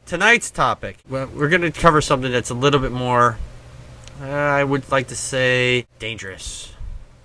tonight's topic, we're going to cover something that's a little bit more, I would like to say, dangerous.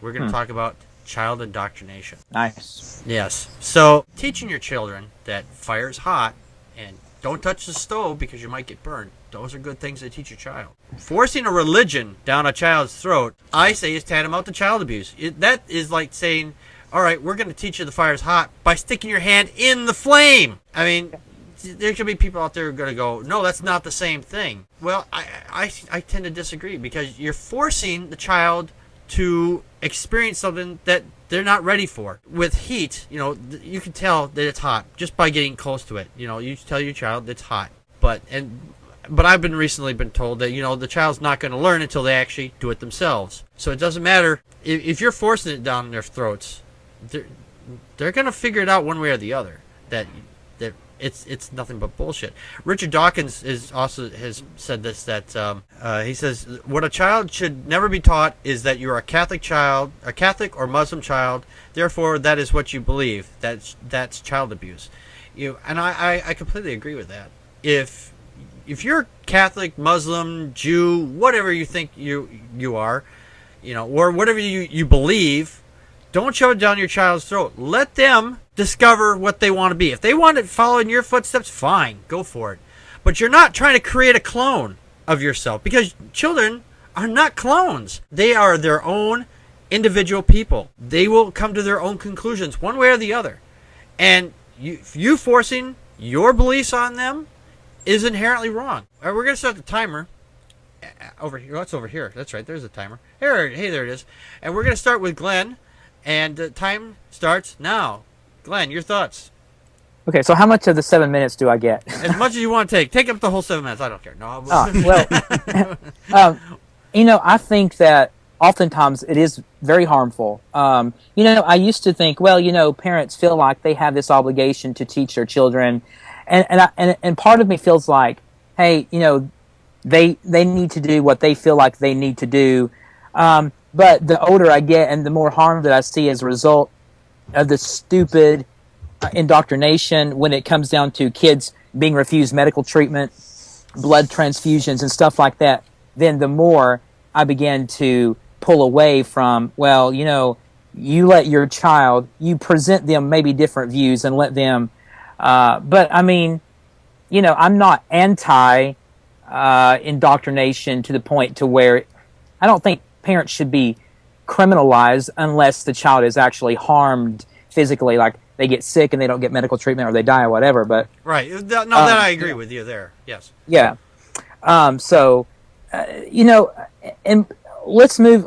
We're going to talk about child indoctrination. Nice. Yes. So, teaching your children that fire is hot and don't touch the stove because you might get burned. Those are good things to teach your child. Forcing a religion down a child's throat, I say, is tantamount to child abuse. That is like saying, all right, we're going to teach you the fire's hot by sticking your hand in the flame. I mean, there could be people out there who are going to go, no, that's not the same thing. Well, I tend to disagree, because you're forcing the child to experience something that they're not ready for. With heat, you can tell that it's hot just by getting close to it. You tell your child it's hot. But I've recently been told that, the child's not going to learn until they actually do it themselves. So it doesn't matter if you're forcing it down their throats. They're going to figure it out one way or the other. That it's nothing but bullshit. Richard Dawkins has said this, that he says what a child should never be taught is that you're a Catholic or Muslim child. Therefore, that is what you believe. That's child abuse. And I completely agree with that. If you're Catholic, Muslim, Jew, whatever you think you are, or whatever you believe, don't shove it down your child's throat. Let them discover what they want to be. If they want to follow in your footsteps, fine, go for it. But you're not trying to create a clone of yourself, because children are not clones. They are their own individual people. They will come to their own conclusions one way or the other. And you forcing your beliefs on them is inherently wrong. All right, we're going to start the timer over here. That's over here. That's right. There's a timer. Hey, there it is. And we're going to start with Glenn. And the time starts now. Glenn, your thoughts? Okay, so how much of the 7 minutes do I get? As much as you want to take. Take up the whole 7 minutes. I don't care. No. I think that oftentimes it is very harmful. I used to think, parents feel like they have this obligation to teach their children, and part of me feels like, hey, they need to do what they feel like they need to do. But the older I get and the more harm that I see as a result of the stupid indoctrination when it comes down to kids being refused medical treatment, blood transfusions, and stuff like that, then the more I begin to pull away from, you let your child, you present them maybe different views and let them, but I mean, I'm not anti-indoctrination to the point to where I don't think parents should be criminalized unless the child is actually harmed physically, like they get sick and they don't get medical treatment or they die or whatever. But right, that I agree with you there. Yes. Yeah. And let's move.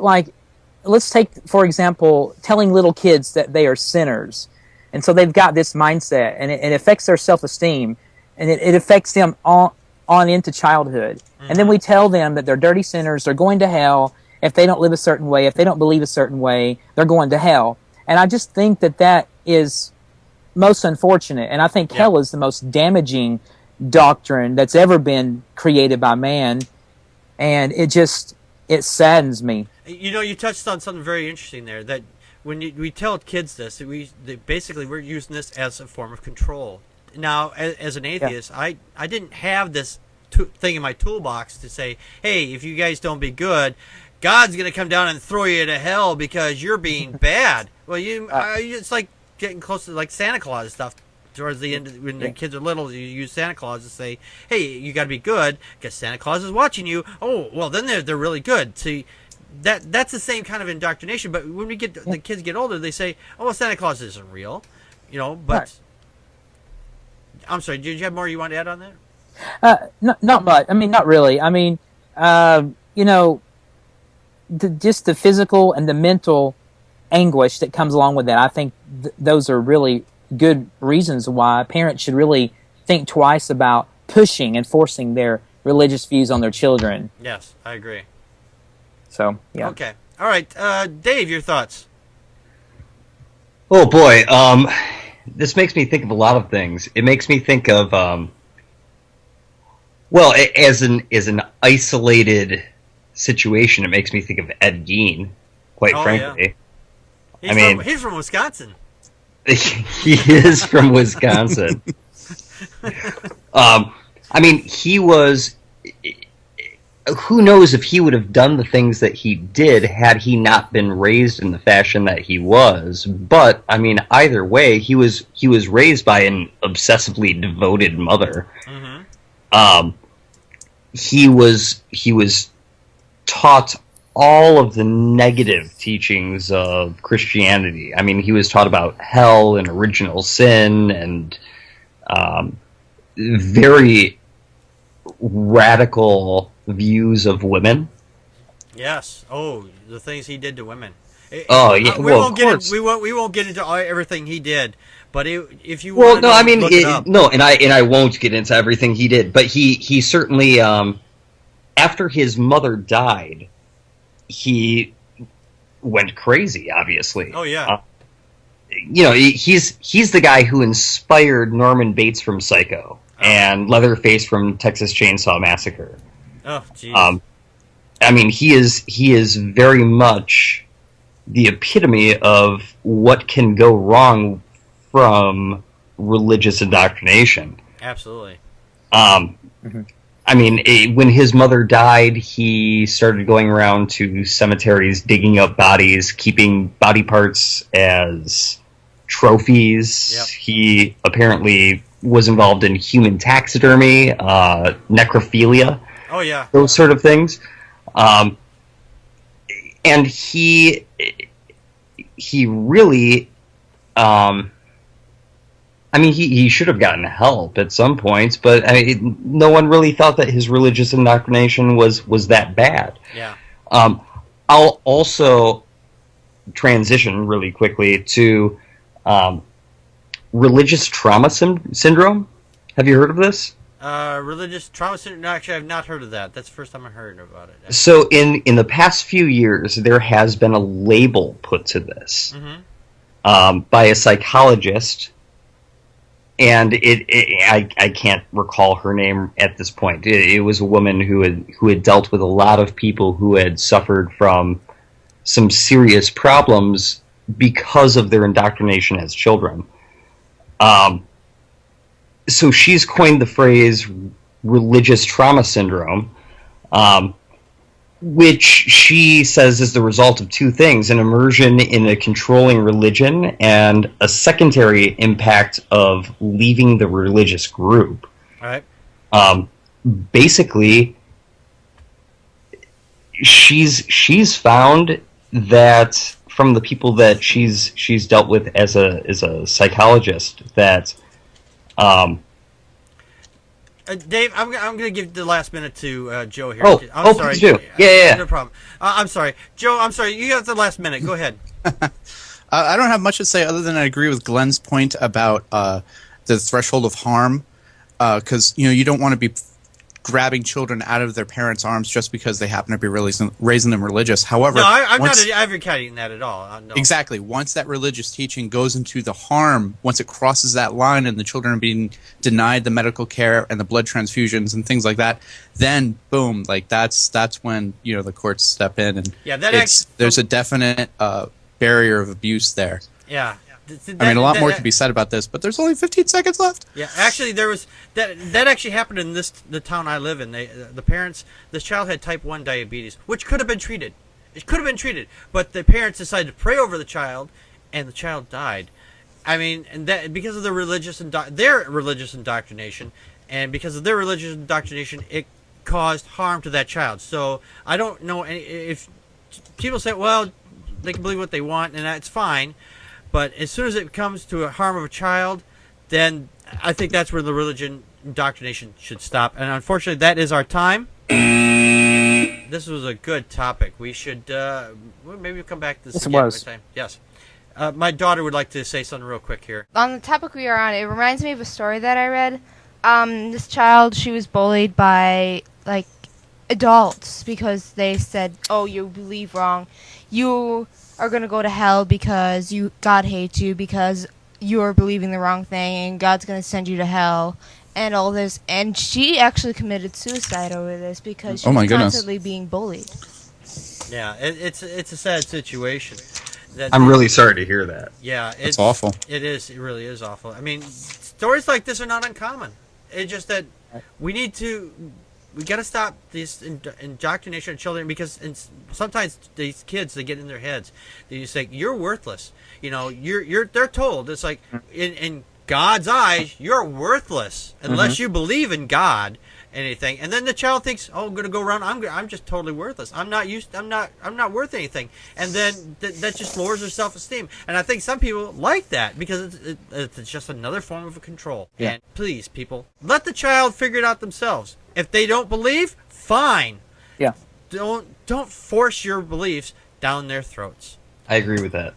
Let's take, for example, telling little kids that they are sinners, and so they've got this mindset, and it affects their self-esteem, and it affects them on into childhood. Mm-hmm. And then we tell them that they're dirty sinners, they're going to hell. If they don't live a certain way, if they don't believe a certain way, they're going to hell. And I just think that is most unfortunate. And I think hell is the most damaging doctrine that's ever been created by man. And it saddens me. You touched on something very interesting there, that when we tell kids this, basically we're using this as a form of control. Now, as an atheist, I didn't have this thing in my toolbox to say, hey, if you guys don't be good, God's going to come down and throw you to hell because you're being bad. Well, it's like getting close to like Santa Claus stuff. Towards the end, when the kids are little, you use Santa Claus to say, hey, you got to be good because Santa Claus is watching you. Oh, well, then they're really good. See, that's the same kind of indoctrination. But when the kids get older, they say, oh, well, Santa Claus isn't real. But right. I'm sorry, did you have more you want to add on that? Not much. I mean, not really. I mean, just the physical and the mental anguish that comes along with that. I think those are really good reasons why parents should really think twice about pushing and forcing their religious views on their children. Yes, I agree. So, yeah. Okay. All right. Dave, your thoughts? Oh, boy. This makes me think of a lot of things. It makes me think of, as an isolated situation, it makes me think of Ed Gein, quite frankly. Yeah. He's from Wisconsin. He is from Wisconsin. I mean, he was. Who knows if he would have done the things that he did had he not been raised in the fashion that he was. But I mean, either way, he was raised by an obsessively devoted mother. Mm-hmm. He was taught all of the negative teachings of Christianity. I mean, he was taught about hell and original sin and very radical views of women. Yes. Oh, the things he did to women. Oh yeah. We won't get into everything he did. But if you well, want no, to I mean, look it up. no, and I won't get into everything he did. But he certainly after his mother died, he went crazy. Obviously. Oh yeah. He's the guy who inspired Norman Bates from Psycho and Leatherface from Texas Chainsaw Massacre. Oh, jeez. I mean, he is very much the epitome of what can go wrong from religious indoctrination. Absolutely. I mean, when his mother died, he started going around to cemeteries, digging up bodies, keeping body parts as trophies. Yep. He apparently was involved in human taxidermy, necrophilia. Oh yeah, those sort of things. And he really, I mean, he should have gotten help at some points, but no one really thought that his religious indoctrination was that bad. Yeah. I'll also transition really quickly to religious trauma syndrome. Have you heard of this? Religious trauma syndrome? No, actually, I've not heard of that. That's the first time I heard about it. So in the past few years, there has been a label put to this by a psychologist, and I can't recall her name at this point. It was a woman who had dealt with a lot of people who had suffered from some serious problems because of their indoctrination as children. So she's coined the phrase religious trauma syndrome, which she says is the result of two things: an immersion in a controlling religion and a secondary impact of leaving the religious group. All right. Basically, she's found that from the people that she's dealt with as a psychologist that. Dave, I'm going to give the last minute to Joe here. I'm sorry. Please do. Yeah. No problem. I'm sorry. Joe, I'm sorry. You got the last minute. Go ahead. I don't have much to say other than I agree with Glenn's point about the threshold of harm, because you don't want to be grabbing children out of their parents' arms just because they happen to be raising them religious. However, no, I'm not advocating that at all. No. Exactly. Once that religious teaching goes into the harm, once it crosses that line and the children are being denied the medical care and the blood transfusions and things like that, then boom, like that's when the courts step in and there's a definite barrier of abuse there. Yeah. I mean, a lot more can be said about this, but there's only 15 seconds left. Yeah, actually, there was that actually happened in the town I live in. This child had type 1 diabetes, which could have been treated. It could have been treated, but the parents decided to pray over the child, and the child died. I mean, and that because of their religious indoctrination, and because of their religious indoctrination, it caused harm to that child. So I don't know if people say, well, they can believe what they want, and that's fine. But as soon as it comes to a harm of a child, then I think that's where the religion indoctrination should stop. And unfortunately, that is our time. This was a good topic. We should maybe we'll come back to this again next time. Yes. My daughter would like to say something real quick here. On the topic we are on, it reminds me of a story that I read. This child, she was bullied by adults because they said, "Oh, you believe wrong. You are going to go to hell because God hates you because you're believing the wrong thing and God's going to send you to hell," and all this. And she actually committed suicide over this because she was constantly being bullied. Yeah, it's a sad situation. I'm really sorry to hear that. Yeah, it's awful. It is. It really is awful. I mean, stories like this are not uncommon. It's just that we got to stop this indoctrination of children, because sometimes these kids, they get in their heads. They just say, you're worthless. You know, they're told, it's like, in God's eyes, you're worthless unless you believe in God. Anything, and then the child thinks, "Oh, I'm going to go around. I'm just totally worthless. I'm not worth anything." And then that just lowers their self-esteem. And I think some people like that because it's just another form of control. Yeah. And please, people, let the child figure it out themselves. If they don't believe, fine. Yeah. Don't force your beliefs down their throats. I agree with that.